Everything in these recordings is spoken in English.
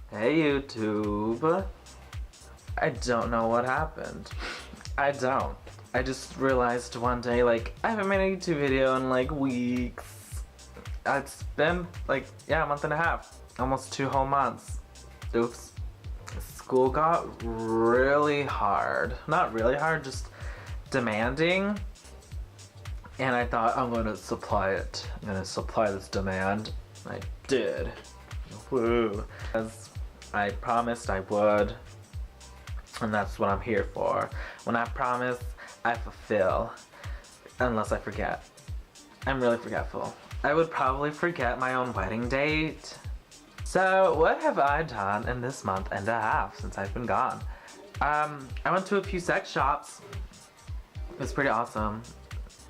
Hey YouTube. I don't know what happened. I don't. I just realized one day, like, I haven't made a YouTube video in like weeks. It's been like, yeah, a month and a half. Almost 2 whole months. Oops. School got really hard. Not really hard, just demanding. And I thought, I'm going to supply it. I'm going to supply this demand. And I did. Woo. As I promised I would. And that's what I'm here for. When I promise, I fulfill. Unless I forget. I'm really forgetful. I would probably forget my own wedding date. So, what have I done in this month and a half since I've been gone? I went to a few sex shops. It was pretty awesome.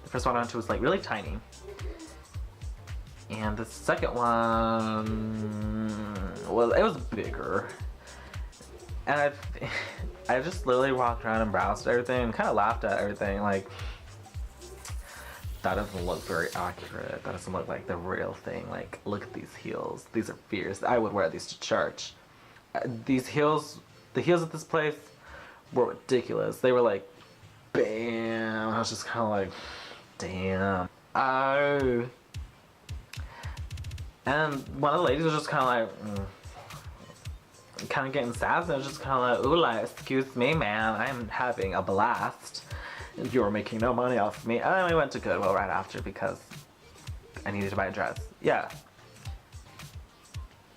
The first one I went to was like really tiny. And the second one, well, it was bigger. And I just literally walked around and browsed everything and kind of laughed at everything. Like, that doesn't look very accurate. That doesn't look like the real thing. Like, look at these heels. These are fierce. I would wear these to church. These heels, the heels at this place were ridiculous. They were like, bam. I was just kind of like, damn. Oh. And one of the ladies was just kind of like, kind of getting sassy. I was just kind of like, ooh, like, excuse me, man. I'm having a blast. You're making no money off of me. And then we went to Goodwill right after because I needed to buy a dress. Yeah.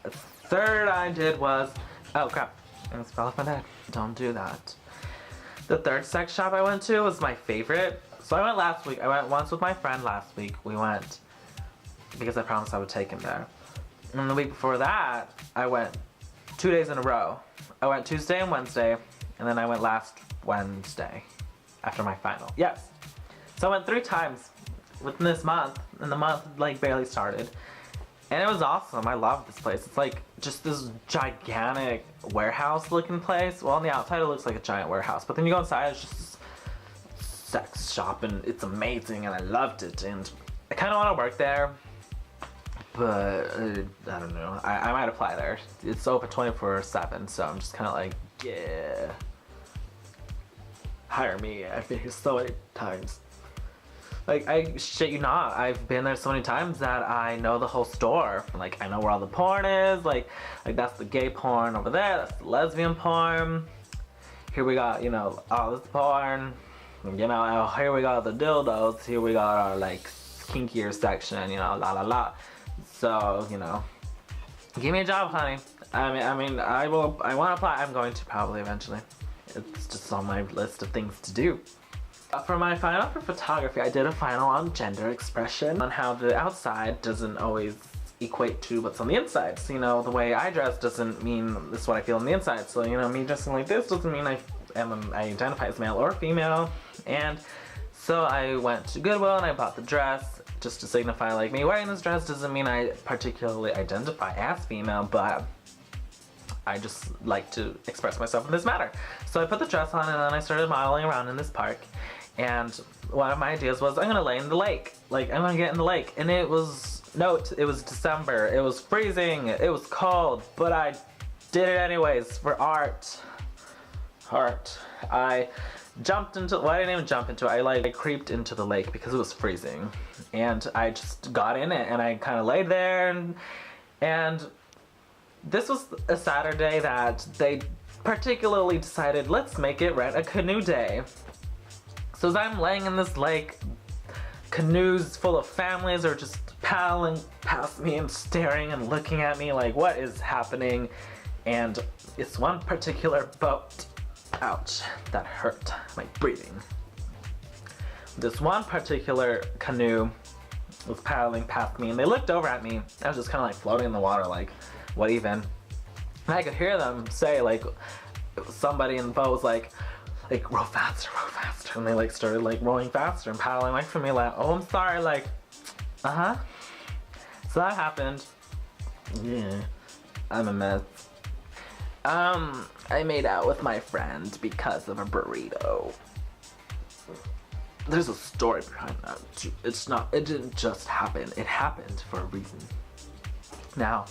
The third I did was, oh crap, I almost fell off my bed. Don't do that. The third sex shop I went to was my favorite. So I went last week. I went once with my friend last week. We went because I promised I would take him there. And the week before that, I went 2 days in a row. I went Tuesday and Wednesday, and then I went last Wednesday after my final. Yes. So I went 3 times within this month, and the month like barely started. And it was awesome. I love this place. It's like just this gigantic warehouse looking place. Well, on the outside it looks like a giant warehouse, but then you go inside, it's just this sex shop, and it's amazing, and I loved it. And I kind of want to work there, but I don't know. I might apply there. It's open 24/7, so I'm just kind of like, yeah. Hire me. I've been here so many times. Like, I shit you not, I've been there so many times that I know the whole store. Like, I know where all the porn is. Like that's the gay porn over there. That's the lesbian porn. Here we got, you know, all this porn. You know, here we got the dildos. Here we got our like kinkier section. You know, la la la. So, you know, give me a job, honey. I mean, I want to apply. I'm going to probably eventually. It's just on my list of things to do. For my final for photography, I did a final on gender expression, on how the outside doesn't always equate to what's on the inside. So, you know, the way I dress doesn't mean this is what I feel on the inside. So, you know, me dressing like this doesn't mean I identify as male or female. And so I went to Goodwill and I bought the dress just to signify, like, me wearing this dress doesn't mean I particularly identify as female, but I just like to express myself in this manner. So I put the dress on and then I started modeling around in this park. And one of my ideas was, I'm gonna lay in the lake. Like, I'm gonna get in the lake. And it was, note, it was December. It was freezing. It was cold. But I did it anyways for art. I jumped into, well, I didn't even jump into it. I creeped into the lake because it was freezing. And I just got in it and I kind of laid there and this was a Saturday that they particularly decided, let's make it Rent a Canoe Day. So as I'm laying in this lake, canoes full of families are just paddling past me and staring and looking at me like, what is happening? And it's one particular boat, ouch, that hurt my breathing. This one particular canoe was paddling past me and they looked over at me. I was just kind of like floating in the water like, what even? And I could hear them say, like, somebody in the boat was like row faster, and they like started like rowing faster and paddling away from me like, oh, I'm sorry, like, so that happened. Yeah, I'm a mess. I made out with my friend because of a burrito. There's a story behind that too. It didn't just happen, it happened for a reason. Now,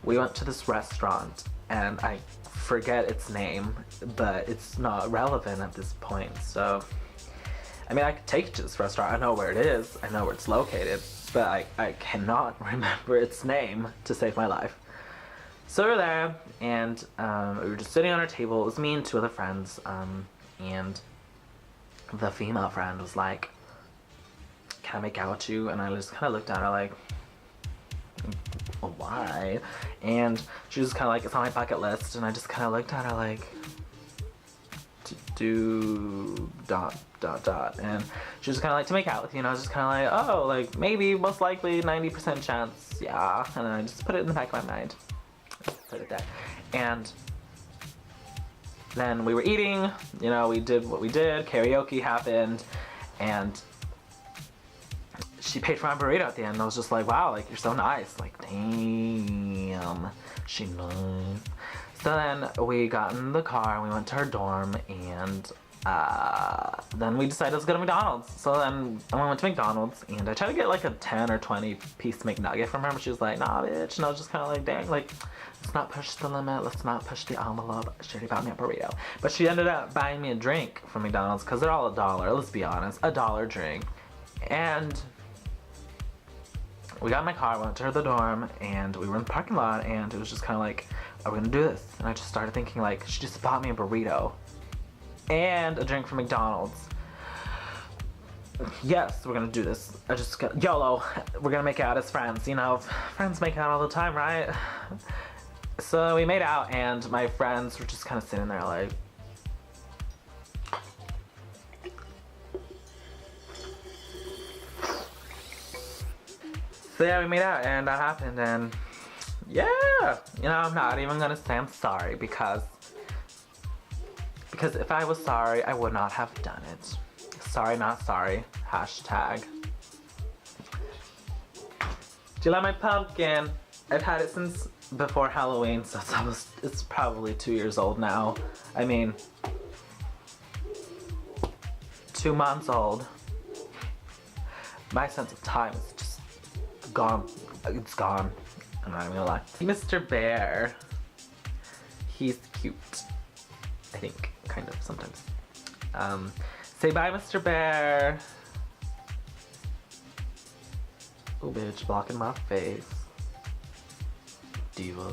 we went to this restaurant and I forget its name, but it's not relevant at this point. So, I mean, I could take it to this restaurant. I know where it is. I know where it's located, but I cannot remember its name to save my life. So we were there, and we were just sitting on our table. It was me and two other friends, and the female friend was like, "Can I make out with you?" And I just kind of looked at her like, "Why?" And she was kind of like, "It's on my bucket list." And I just kind of looked at her like, "To do ... And she was kind of like, "To make out with you." And I was just kind of like, "Oh, like maybe, most likely, 90% chance, yeah." And then I just put it in the back of my mind. Put it there. And then we were eating, you know, we did what we did, karaoke happened, and she paid for my burrito at the end. And I was just like, wow, like, you're so nice. Like, damn, she nice. So then we got in the car and we went to her dorm, and then we decided let's go to McDonald's. So then we went to McDonald's, and I tried to get like a 10 or 20 piece McNugget from her, but she was like, "Nah, bitch." And I was just kind of like, dang, like, let's not push the limit, let's not push the envelope. She already bought me a burrito. But she ended up buying me a drink from McDonald's, because they're all $1, let's be honest, $1 drink. And we got in my car, went to her the dorm, and we were in the parking lot, and it was just kind of like, are we gonna do this? And I just started thinking, like, she just bought me a burrito and a drink from McDonald's. Yes, we're gonna do this. I just got YOLO. We're gonna make out as friends. You know, friends make out all the time, right? So we made out, and my friends were just kind of sitting there like, so yeah, we made out, and that happened, and yeah, you know, I'm not even gonna say I'm sorry, because if I was sorry, I would not have done it. Sorry, not sorry. Hashtag. Do you like my pumpkin? I've had it since before Halloween, so it's probably 2 years old now. I mean, 2 months old. My sense of time is just gone. It's gone. I'm not even gonna lie. Mr. Bear. He's cute. I think, kind of, sometimes. Say bye, Mr. Bear. Oh, bitch, blocking my face. Diva.